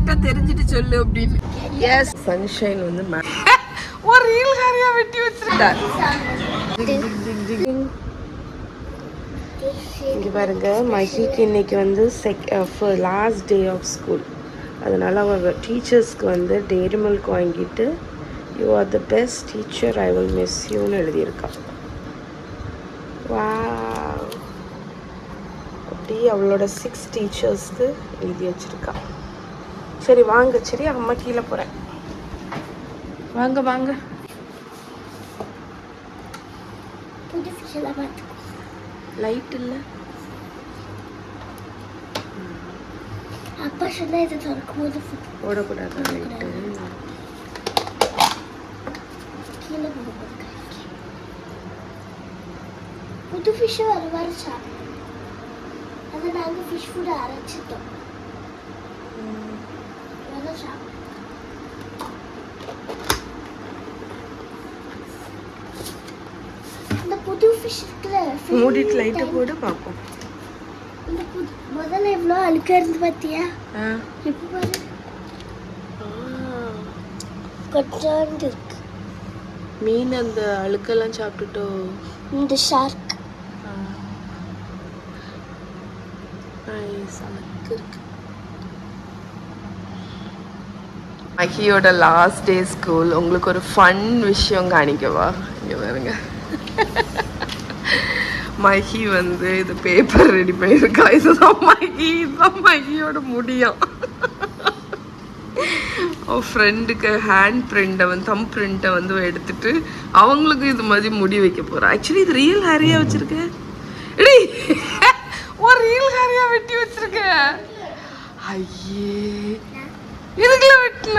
கரெக்டா தெரிஞ்சிட்டு சொல்லு அப்படின்னு. எஸ் சன்ஷைன் வந்து ஒரு ரீல் ஹாரியா வெட்டி வச்சிருக்காங்க. இங்க பாருங்க, மஹிக்கு இன்னைக்கு வந்து லாஸ்ட் டே ஆஃப் ஸ்கூல். அதனால அவங்க டீச்சர்ஸ்க்கு வந்து டெய்ரி மில்க் வாங்கிட்டு you are the best teacher, I will miss யூன்னு எழுதியிருக்கா. வா, அப்படி அவளோட 6 டீச்சர்ஸ்க்கு எழுதி வச்சிருக்கா. சரி வாங்க, சரி அம்மா கீழே போகிறேன். வாங்க வாங்க. லைட் இல்லை. அப்பா சொன்னா இதை திறக்கும்போது ஓடக்கூடாது லைட்டு. கீழே புது ஃபிஷ் வருவாரு சாப்பிட்டோம். அதை நாங்கள் ஃபிஷ் ஃபுட் அரைச்சிட்டோம். இந்த புது ஃபிஷ் இருக்குல்ல, மூடிட்டு லைட்டை போட்டு பார்ப்போம். இந்த முதல்ல எவ்வளோ அழுக்கா இருந்து பார்த்தியா? இப்போ பாரு கொஞ்சோண்டு இருக்கு. மீன் அந்த அழுக்கெல்லாம் சாப்பிட்டுட்டோம். இந்த ஷார்க் மஹியோட லாஸ்ட் டே ஸ்கூல். உங்களுக்கு ஒரு ஃபன் விஷயம் காணிக்கவா? இங்கே பாருங்க, மஹி வந்து இது பேப்பர் ரெடி பண்ணியிருக்கா. இதுதான் மஹியோட முடியும். ஃப்ரெண்டுக்கு ஹேண்ட் பிரிண்டை வந்து தம் பிரிண்டை வந்து எடுத்துட்டு அவங்களுக்கு இது மாதிரி முடி வைக்க போகிறா. ஆக்சுவலி இது ரியல் ஹேரியா வச்சிருக்க. எடி ஒரு ரியல் ஹேரியா வெட்டி வச்சிருக்க. ஐயே, இதுக்குள்ள வெட்டின.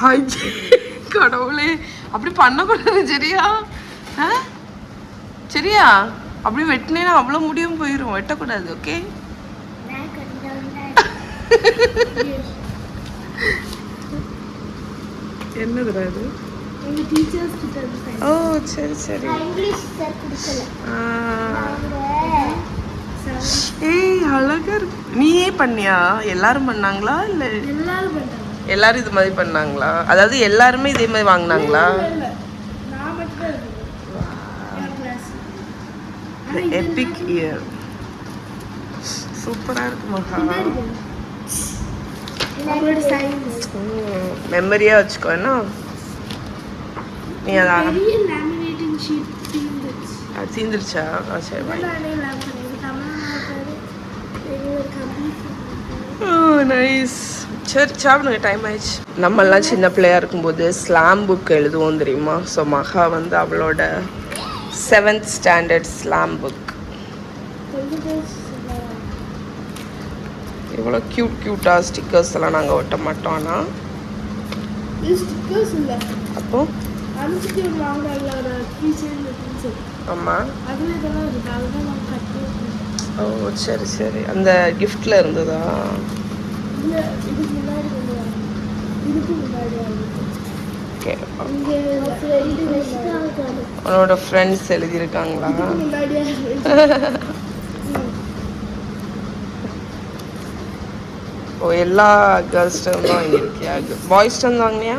ஐயே கடவுளே, அப்படி பண்ணக்கூடாது சரியா? சரியா? அப்படி வெட்டினேன்னா அவ்வளோ முடியும் போயிடும். வெட்டக்கூடாது, ஓகே? என்னதுடா இது? ஓ சரி சரி. ஏய் அழகா இருக்கு. நீயே பண்ணியா? எல்லாரும் பண்ணாங்களா இல்ல எல்லாரும் இது மாதிரி பண்ணாங்களா? அதாவது எல்லாருமே இதே மாதிரி வாங்கினாங்களா? எபிக் இயர் சூப்பரா இருக்கு மகா. மெமரியா வச்சுக்கோ. என்ன நீ அதான் தீந்துருச்சா? சரி நைஸ். சரி சாப்பிடுங்க, டைம் ஆயிடுச்சு. நம்மெல்லாம் சின்ன பிள்ளையா இருக்கும்போது ஸ்லாம் புக் எழுதுவோம் தெரியுமா? ஸோ மகா வந்து அவளோட 7th ஸ்டாண்டர்ட் ஸ்லாம் புக். இவ்வளோ க்யூட்டாக ஸ்டிக்கர்ஸ் எல்லாம் நாங்கள் ஒட்ட மாட்டோம். ஆனால் அப்போ ஆமாம். ஓ சரி சரி, அந்த கிஃப்டில் இருந்ததா? ஓகே. உன்னோட ஃப்ரெண்ட்ஸ் எழுதியிருக்காங்களா? ஓ எல்லா கேர்ள்ஸ்டும் தான் வாங்கியிருக்கியா? பாய்ஸ்டும் வாங்கினியா?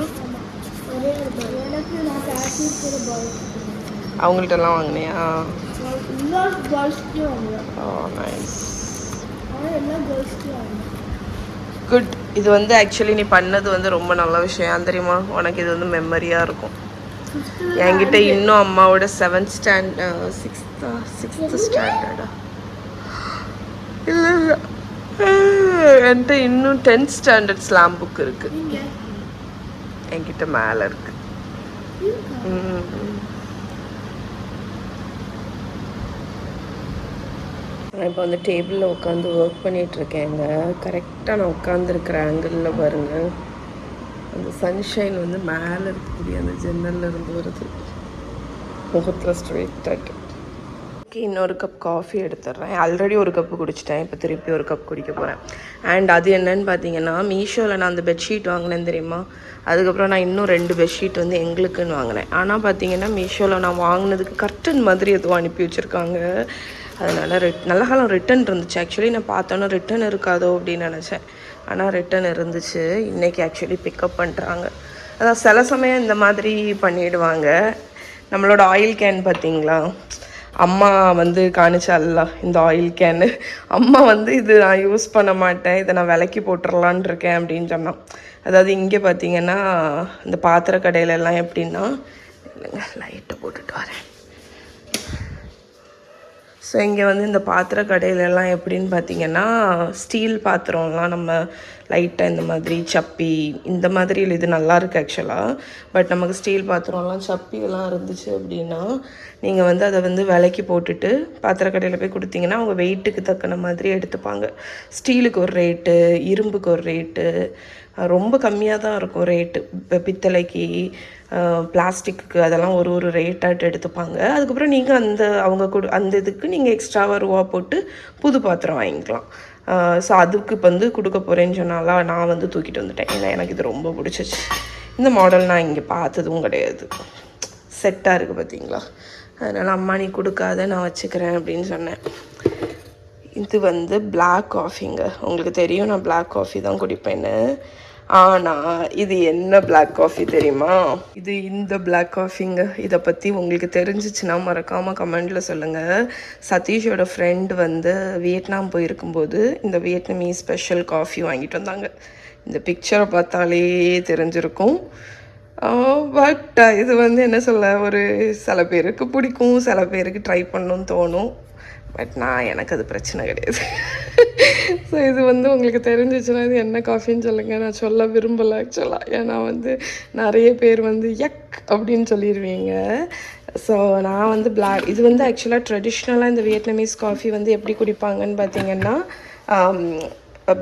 அவங்கள்ட்டெல்லாம் வாங்கினியா? ஓ நைஸ், குட். இது வந்து ஆக்சுவலி நீ பண்ணது வந்து ரொம்ப நல்ல விஷயம் தெரியுமா? உனக்கு இது வந்து மெமரியாக இருக்கும். என்கிட்ட இன்னும் அம்மாவோட 6th ஸ்டாண்டர்டா இல்லை இல்லை, என்கிட்ட இன்னும் 10th ஸ்டாண்டர்ட் ஸ்லாம் புக் இருக்கு. என்கிட்ட மேலே இருக்கு. நான் இப்போ வந்து டேபிளில் உட்காந்து ஒர்க் பண்ணிகிட்ருக்கேங்க. கரெக்டாக நான் உட்காந்துருக்கிற ஆங்கிளில் பாருங்கள், அந்த சன்ஷைன் வந்து மேலே இருக்கக்கூடிய அந்த ஜன்னலில் இருந்து வருது, முகத்தில் ஸ்ட்ரெயிட்டாக. ஓகே, இன்னொரு கப் காஃபி எடுத்துடுறேன். ஆல்ரெடி ஒரு கப்பு குடிச்சிட்டேன், இப்போ திருப்பி ஒரு கப் குடிக்க போகிறேன். அண்ட் அது என்னன்னு பார்த்தீங்கன்னா, மீஷோவில் நான் அந்த பெட்ஷீட் வாங்கினேன் தெரியுமா? அதுக்கப்புறம் நான் இன்னும் 2 பெட்ஷீட் வந்து எங்களுக்குன்னு வாங்கினேன். ஆனால் பார்த்தீங்கன்னா மீஷோவில் நான் வாங்கினதுக்கு கர்டன் மாதிரி எதுவும் அனுப்பி வச்சுருக்காங்க. அதனால் நல்ல காலம் ரிட்டன் இருந்துச்சு. ஆக்சுவலி நான் பார்த்தோன்னா ரிட்டன் இருக்காதோ அப்படின்னு நினச்சேன். ஆனால் ரிட்டன் இருந்துச்சு. இன்றைக்கி ஆக்சுவலி பிக்கப் பண்ணுறாங்க. அதான் சில சமயம் இந்த மாதிரி பண்ணிவிடுவாங்க. நம்மளோட ஆயில் கேன் பார்த்தீங்களா, அம்மா வந்து காணிச்சால இந்த ஆயில் கேனு, அம்மா வந்து இது நான் யூஸ் பண்ண மாட்டேன், இதை நான் விலைக்கு போட்டுடலான் இருக்கேன் அப்படின்னு சொன்னான். அதாவது இங்கே பார்த்தீங்கன்னா இந்த பாத்திர கடையிலெல்லாம் எப்படின்னா, இல்லைங்க லைட்டை போட்டுட்டு வரேன். ஸோ இங்கே வந்து இந்த பாத்திர கடையிலெல்லாம் எப்படின்னு பார்த்தீங்கன்னா, ஸ்டீல் பாத்திரம்லாம் நம்ம லைட்டாக இந்த மாதிரி சப்பி இந்த மாதிரி இது நல்லாயிருக்கு ஆக்சுவலாக. பட் நமக்கு ஸ்டீல் பாத்திரம்லாம் சப்பியெல்லாம் இருந்துச்சு அப்படின்னா நீங்கள் வந்து அதை வந்து விலைக்கு போட்டுட்டு பாத்திர கடையில் போய் கொடுத்தீங்கன்னா அவங்க வெயிட்டுக்கு தக்கன மாதிரி எடுத்துப்பாங்க. ஸ்டீலுக்கு ஒரு ரேட்டு, இரும்புக்கு ஒரு ரேட்டு, ரொம்ப கம்மியாக தான் இருக்கும் ரேட்டு. இப்போ பித்தளைக்கு, பிளாஸ்டிக்கு அதெல்லாம் ஒரு ரேட்டாட்டு எடுத்துப்பாங்க. அதுக்கப்புறம் நீங்கள் அந்த இதுக்கு நீங்கள் எக்ஸ்ட்ராவாக ரூபா போட்டு புது பாத்திரம் வாங்கிக்கலாம். ஸோ அதுக்கு இப்போ வந்து கொடுக்க போகிறேன்னு சொன்னாலாம் நான் வந்து தூக்கிட்டு வந்துட்டேன். ஏன்னா எனக்கு இது ரொம்ப பிடிச்சிச்சு. இந்த மாடல் நான் இங்கே பார்த்ததும் கிடையாது. செட்டாக இருக்குது பார்த்தீங்களா. அதனால் அம்மா நீ கொடுக்காத, நான் வச்சுக்கிறேன் அப்படின்னு சொன்னேன். இது வந்து பிளாக் காஃபிங்க. உங்களுக்கு தெரியும் நான் பிளாக் காஃபி தான் குடிப்பேன்னு. ஆனால் இது என்ன பிளாக் காஃபி தெரியுமா? இது இந்த பிளாக் காஃபிங்க. இதை பற்றி உங்களுக்கு தெரிஞ்சிச்சுன்னா மறக்காமல் கமெண்டில் சொல்லுங்கள். சதீஷோட ஃப்ரெண்ட் வந்து வியட்நாம் போயிருக்கும்போது இந்த வியட்நாமீஸ் ஸ்பெஷல் காஃபி வாங்கிட்டு வந்தாங்க. இந்த பிக்சரை பார்த்தாலே தெரிஞ்சிருக்கும். பட் இது வந்து என்ன சொல்ல, ஒரு சில பேருக்கு பிடிக்கும், சில பேருக்கு ட்ரை பண்ணணும்னு தோணும். பட் எனக்கு அது பிரச்சனை கிடையாது. ஸோ இது வந்து உங்களுக்கு தெரிஞ்சிச்சுன்னா இது என்ன காஃபின்னு சொல்லுங்கள். நான் சொல்ல விரும்பலை ஆக்சுவலாக. ஏன்னா வந்து நிறைய பேர் வந்து யக் அப்படின்னு சொல்லிடுவீங்க. ஸோ நான் வந்து பிளாக், இது வந்து ஆக்சுவலாக ட்ரெடிஷ்னலாக இந்த வியட்நாமீஸ் காஃபி வந்து எப்படி குடிப்பாங்கன்னு பார்த்தீங்கன்னா,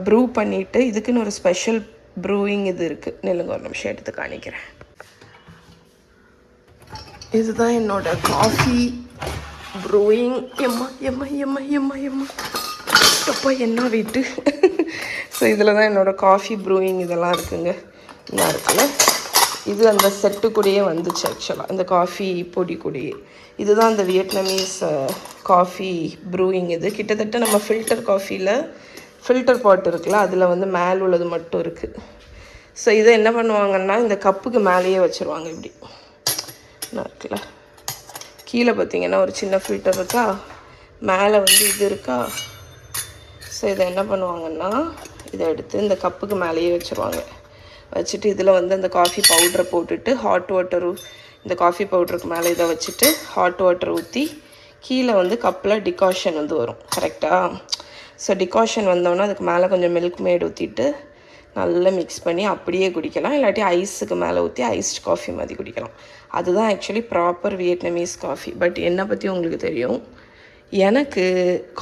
ப்ரூ பண்ணிவிட்டு இதுக்குன்னு ஒரு ஸ்பெஷல் ப்ரூயிங் இது இருக்குது. நெல்லுங்க ஒரு நிமிஷம் எடுத்து காணிக்கிறேன். இதுதான் என்னோட காஃபி ப்ரூயிங். எம்மா அப்பா என்ன வெயிட்டு. ஸோ இதில் தான் என்னோடய காஃபி ப்ரூயிங் இதெல்லாம் இருக்குங்க. என்ன இருக்குல்ல, இது அந்த செட்டு கூடயே வந்துச்சு ஆக்சுவலாக, இந்த காஃபி பொடி கூடயே. இதுதான் அந்த வியட்நாமீஸ் காஃபி ப்ரூயிங். இது கிட்டத்தட்ட நம்ம ஃபில்டர் காஃபியில் ஃபில்டர் பாட் இருக்குல்ல, அதில் வந்து மேல் உள்ளது மட்டும் இருக்குது. ஸோ இதை என்ன பண்ணுவாங்கன்னா இந்த கப்புக்கு மேலேயே வச்சுருவாங்க. இப்படி என்ன இருக்குல்ல, கீழே பார்த்தீங்கன்னா ஒரு சின்ன ஃபில்டர் இருக்கா, மேலே வந்து இது இருக்கா. ஸோ இதை என்ன பண்ணுவாங்கன்னா இதை எடுத்து இந்த கப்புக்கு மேலேயே வச்சுருவாங்க. வச்சுட்டு இதில் வந்து அந்த காஃபி பவுட்ரை போட்டுட்டு ஹாட் வாட்டர், இந்த காஃபி பவுட்ருக்கு மேலே இதை வச்சுட்டு ஹாட் வாட்டர் ஊற்றி கீழே வந்து கப்பில் டிகாஷன் வந்து வரும் கரெக்டாக. ஸோ டிகாஷன் வந்தோன்னா அதுக்கு மேலே கொஞ்சம் மில்க் மேட் ஊற்றிட்டு நல்லா மிக்ஸ் பண்ணி அப்படியே குடிக்கலாம். இல்லாட்டி ஐஸுக்கு மேலே ஊற்றி ஐஸ்ட் காஃபி மாதிரி குடிக்கலாம். அதுதான் actually proper Vietnamese coffee. But என்னை பற்றி உங்களுக்கு தெரியும், எனக்கு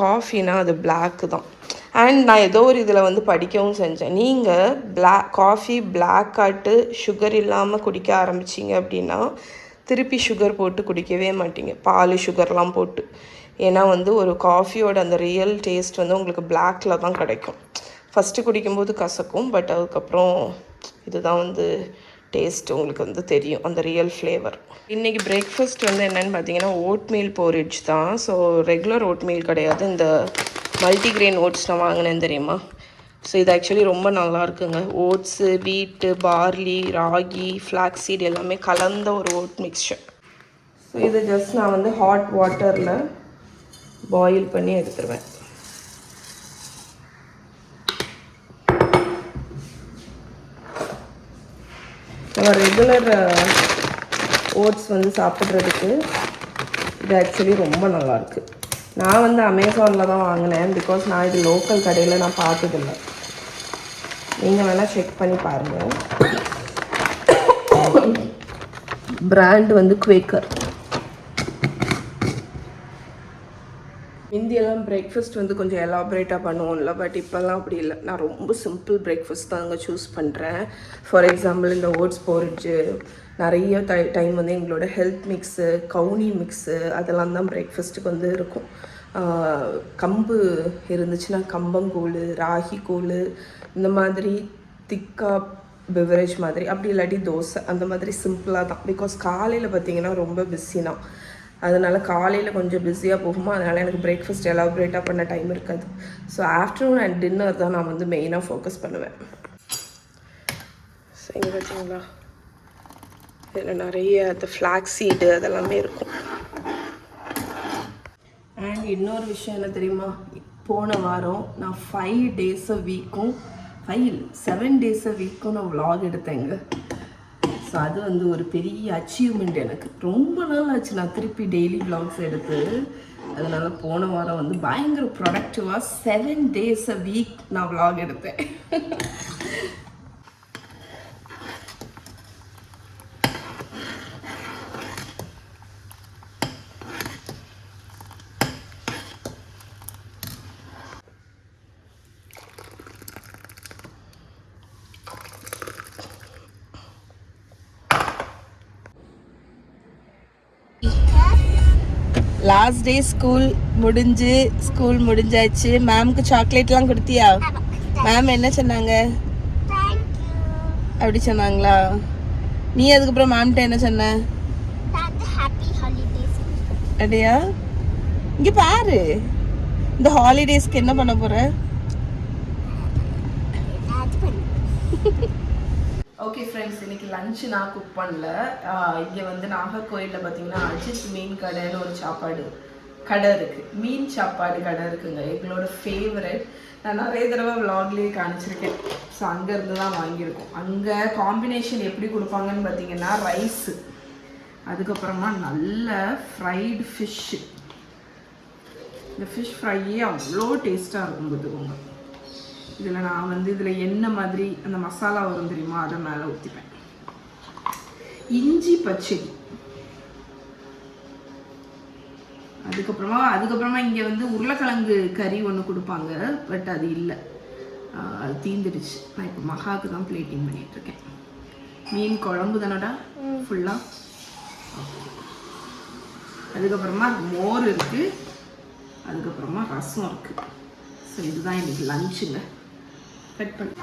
காஃபினா அது பிளாக்கு தான். அண்ட் நான் ஏதோ ஒரு இதில் வந்து படிக்கவும் செஞ்சேன், நீங்கள் காஃபி பிளாக் ஆட்டு சுகர் இல்லாமல் குடிக்க ஆரம்பிச்சிங்க அப்படின்னா திருப்பி சுகர் போட்டு குடிக்கவே மாட்டீங்க, பால் சுகர்லாம் போட்டு. ஏன்னா வந்து ஒரு காஃபியோட அந்த ரியல் டேஸ்ட் வந்து உங்களுக்கு பிளாக்கில் தான் கிடைக்கும். ஃபஸ்ட்டு குடிக்கும்போது கசக்கும், பட் அதுக்கப்புறம் இதுதான் வந்து டேஸ்ட் உங்களுக்கு வந்து தெரியும், அந்த ரியல் ஃப்ளேவர். இன்றைக்கி பிரேக்ஃபாஸ்ட் வந்து என்னென்னு பார்த்தீங்கன்னா ஓட்மீல் போரிட்ஜ் தான். ஸோ ரெகுலர் ஓட்மீல் கிடையாது, இந்த மல்டிக்ரெயின் ஓட்ஸ் நான் வாங்கினேன் தெரியுமா. ஸோ இது ஆக்சுவலி ரொம்ப நல்லா இருக்குங்க. ஓட்ஸு, வீட்டு, பார்லி, ராகி, ஃப்ளாக்ஸீட் எல்லாமே கலந்த ஒரு ஓட் மிக்சர். ஸோ இது ஜஸ்ட் நான் வந்து ஹாட் வாட்டரில் பாயில் பண்ணி எடுத்துருவேன். நம்ம ரெகுலர் ஓட்ஸ் வந்து சாப்பிட்றதுக்கு இது ஆக்சுவலி ரொம்ப நல்லாயிருக்கு. நான் வந்து அமேசானில் தான் வாங்கினேன், பிகாஸ் நான் இது லோக்கல் கடையில் நான் பார்த்ததில்லை. நீங்கள் வேணால் செக் பண்ணி பாருங்கள். பிராண்ட் வந்து குவேக்கர். இந்தியெல்லாம் பிரேக்ஃபாஸ்ட் வந்து கொஞ்சம் எலாபரேட்டாக பண்ணுவோம்ல, பட் இப்போல்லாம் அப்படி இல்லை. நான் ரொம்ப சிம்பிள் பிரேக்ஃபாஸ்ட் தான் அங்கே சூஸ் பண்ணுறேன். ஃபார் எக்ஸாம்பிள் இந்த ஓட்ஸ் போரிட்ஜு, நிறைய டைம் வந்து எங்களோட ஹெல்த் மிக்ஸு, கவுனி மிக்ஸு அதெல்லாம் தான் பிரேக்ஃபாஸ்ட்டுக்கு வந்து இருக்கும். கம்பு இருந்துச்சுன்னா கம்பங்கூழ், ராகி கூழ், இந்த மாதிரி திக்காக பெவரேஜ் மாதிரி, அப்படி இல்லாட்டி தோசை, அந்த மாதிரி சிம்பிளாக தான். பிகாஸ் காலையில் பார்த்திங்கன்னா ரொம்ப பிஸினா, அதனால காலையில் கொஞ்சம் பிஸியாக போகுமா, அதனால் எனக்கு பிரேக்ஃபாஸ்ட் எலாபரேட்டாக பண்ண டைம் இருக்காது. ஸோ ஆஃப்டர்நூன் அண்ட் டின்னர் தான் நான் வந்து மெயினாக ஃபோக்கஸ் பண்ணுவேன். சரி பார்த்தீங்களா, இதில் நிறைய அந்த ஃப்ளாக் சீடு அதெல்லாமே இருக்கும். அண்ட் இன்னொரு விஷயம் என்ன தெரியுமா, போன வாரம் நான் 5 days a வீக்கும் 7 days a வீக்கும் நான் vlog எடுத்தேங்க. ஸோ அது வந்து ஒரு பெரிய அச்சீவ்மெண்ட் எனக்கு. ரொம்ப நாள் ஆச்சு நான் திருப்பி டெய்லி vlogs எடுத்து. அதனால் போன வாரம் வந்து பயங்கர ப்ரொடக்டிவாக 7 days a வீக் நான் vlog எடுத்தேன். லாஸ்ட் டே ஸ்கூல் முடிஞ்சாச்சு. மேம்க்கு சாக்லேட்லாம் கொடுத்தியா? மேம் என்ன சொன்னாங்க? அப்படி சொன்னாங்களா? நீ அதுக்கப்புறம் மேம்கிட்ட என்ன சொன்ன? அப்படியா? இங்கே பாரு, இந்த ஹாலிடேஸ்க்கு என்ன பண்ண போற? ஓகே ஃப்ரெண்ட்ஸ், இன்றைக்கி லஞ்சு நான் குக் பண்ணல. இங்கே வந்து நாகர்கோயிலில் பார்த்தீங்கன்னா அஜித் மீன் கடைன்னு ஒரு சாப்பாடு கடை இருக்குது. மீன் சாப்பாடு கடை இருக்குங்க, எங்களோட ஃபேவரட். நான் நிறைய தடவை விலாக்லேயே காணிச்சிருக்கேன். ஸோ அங்கேருந்து தான் வாங்கியிருக்கோம். அங்கே காம்பினேஷன் எப்படி கொடுப்பாங்கன்னு பார்த்தீங்கன்னா, ரைஸு, அதுக்கப்புறமா நல்ல ஃப்ரைடு ஃபிஷ்ஷு. இந்த ஃபிஷ் ஃப்ரையே அவ்வளோ டேஸ்ட்டாக இருக்கும் பார்த்துக்கோங்க. இதில் நான் வந்து இதில் எண்ணெய் மாதிரி அந்த மசாலா வரும் தெரியுமா, அதை மேலே ஊற்றிப்பேன். இஞ்சி பச்சடி, அதுக்கப்புறமா இங்கே வந்து உருளைக்கிழங்கு கறி ஒன்று கொடுப்பாங்க. பட் அது இல்லை, அது தீந்துடுச்சு. நான் இப்போ மகாவுக்கு தான் பிளேட்டிங் பண்ணிகிட்ருக்கேன். மீன் குழம்பு தானடா ஃபுல்லாக. அதுக்கப்புறமா மோர் இருக்குது, அதுக்கப்புறமா ரசம் இருக்குது. ஸோ இதுதான் எனக்கு லஞ்சுங்க. கட் பண்ணி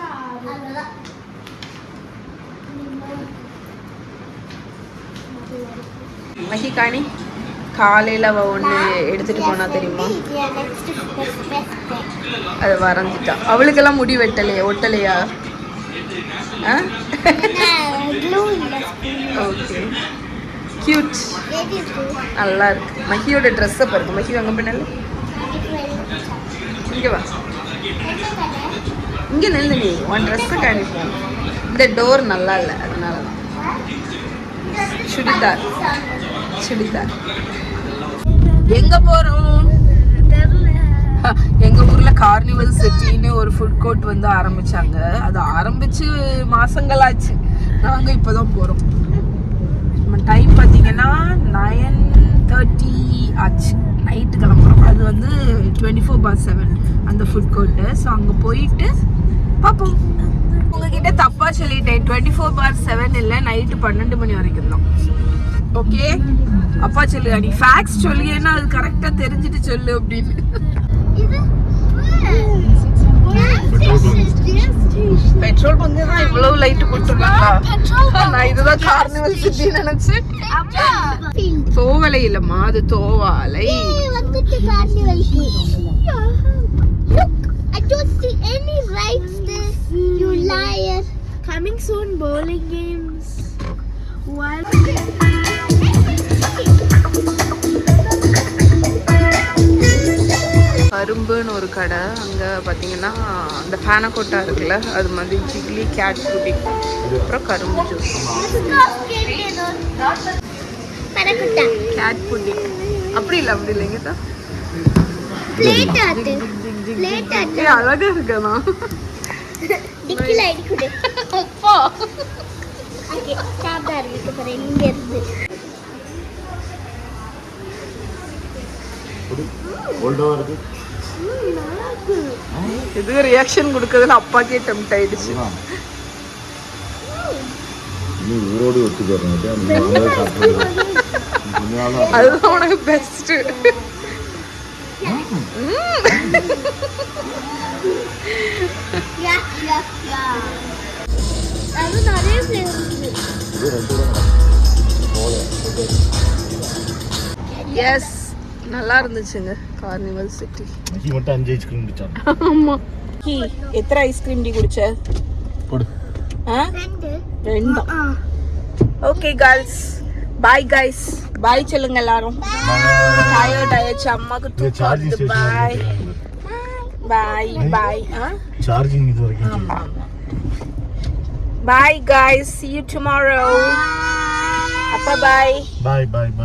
மஹிகாணி காலையில் அவள் ஒன்று எடுத்துகிட்டு போனா தெரியுமா, அதை வரைஞ்சிட்டா. அவளுக்கெல்லாம் முடி ஒட்டலையா? ஓகே, கியூட், நல்லா இருக்கு. மஹியோட ட்ரெஸ்ஸை பாருங்க. மஹி அங்கே பின்னால இங்கே வா, இங்கே நில்லு. நீ உன் ட்ரெஸ்ஸை காணிப்போம். இந்த டோர் நல்லா இல்லை, அதனால தான். சுடிதார். எங்கே போகிறோம்? எங்கள் ஊரில் கார்னிவல் சிட்டின்னு ஒரு ஃபுட் கோர்ட் வந்து ஆரம்பித்தாங்க. அது ஆரம்பித்து மாதங்களாச்சு. நாங்கள் இப்போ தான் போகிறோம். நம்ம டைம் பார்த்தீங்கன்னா 9:30 ஆச்சு. நைட்டு கிளம்புறோம். அது வந்து 24/7 அந்த ஃபுட் கோர்ட்டு. ஸோ அங்கே போயிட்டு பார்ப்போம். உங்ககிட்ட தப்பாக சொல்லிட்டேன், 24/7 இல்லை, நைட்டு 12 மணி வரைக்கும் தான். ஓகே, அப்பா சொல்லு, நீ ஃபேக்ஸ் சொல்லு, ஏன்னா அது கரெக்டாக தெரிஞ்சுட்டு சொல்லு அப்படின்னு. பெட்ரோல் பங்கு தான் இவ்வளவு லைட் போட்டுருக்காங்களா? நான் இதுதான் கார்னிவல் சிட்டி நினைச்சேன். தோவலை இல்லம்மா, அது Thovalai. I don't see any rides there, you liar. Coming soon, bowling games. What? கரும்புன்னு ஒரு கடை. அங்கே பார்த்தீங்கன்னா அந்த பேனக்கோட்டா இருக்குல்ல, அது மாதிரி ஜிக்லி, கேட் ஃபுட்டி, அப்புறம் கரும்பு ஜூஸ். கேட் ஃபுட்டி அப்படி இல்லைங்க தான். அழகா இருக்கா? இது ரியாக்ஷன் கொடுக்குறதுன்னு அப்பாக்கே டெம்ப்ட் ஆயிடுச்சு. அதுதான் உனக்கு பெஸ்ட். எஸ் நல்லா இருந்துச்சுங்க கார்னிவல் சிட்டி. நீ மட்டும் 5 ஐஸ்கிரீம் குடிச்சான். ஆமா. கீ எத்தனை ஐஸ்கிரீம் டி குடிச்ச? போடு. ரெண்டு. ஓகே गाइस, பாய் गाइस, பாய் சொல்லுங்க எல்லாரும். டயர்ட் ஆயிடுச்சு அம்மாக்கு தூக்கம் வருது. பாய் பாய் பாய். சார்ஜிங் இது வரைக்கும். ஆமா. Bye guys, see you tomorrow. Bye bye. Bye bye bye.